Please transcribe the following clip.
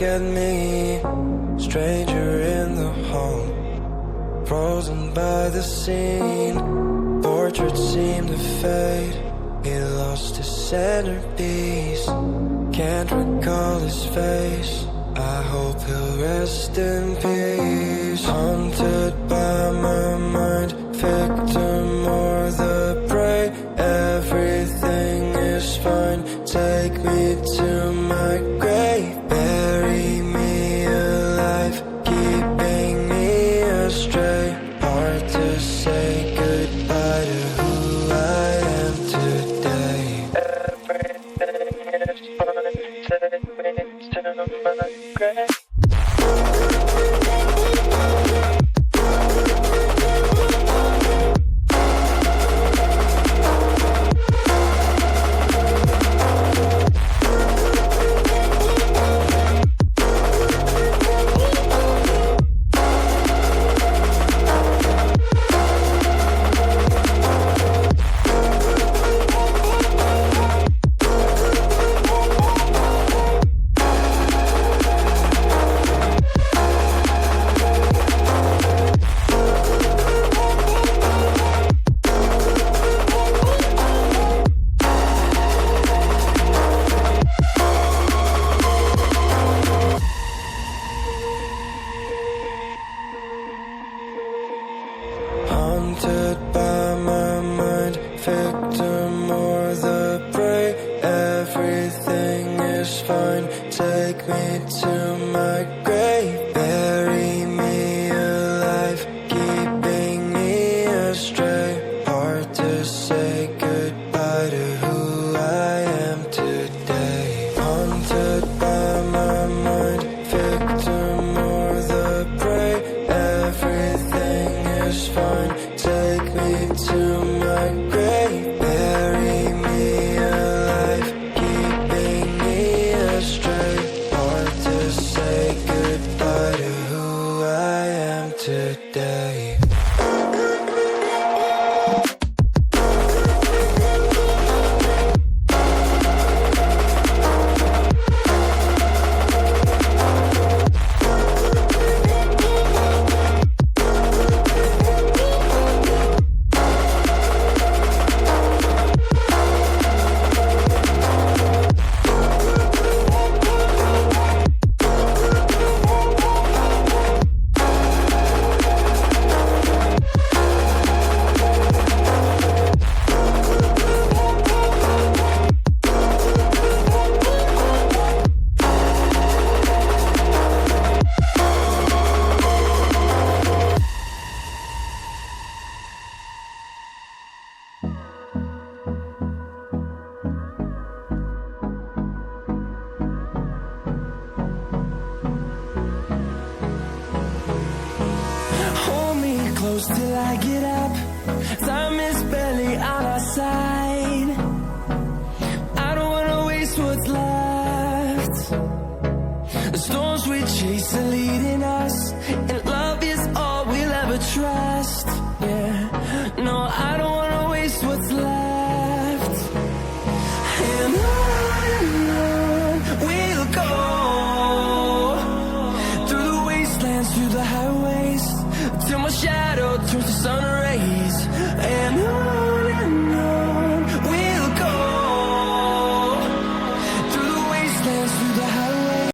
look at me, stranger in the hall, frozen by the scene. Portraits seem to fade, he lost his centerpiece. Can't recall his face, I hope he'll rest in peace. Haunted by my mind, victim or the prey, everything is fine. Take me to my grave, bury me alive, keeping me astray. Hard to say goodbye to who I am today. Everything is fine, take me to my grave. Haunted by my mind, victim or the prey, everything is fine. Take me to my grave, bury me alive, keeping me astray. Hard to say goodbye to who I am today. Haunted by my mind, victim or the prey, everything is fine. Take me to my grave, bury me alive, keeping me astray. Hard to say goodbye to who I am today.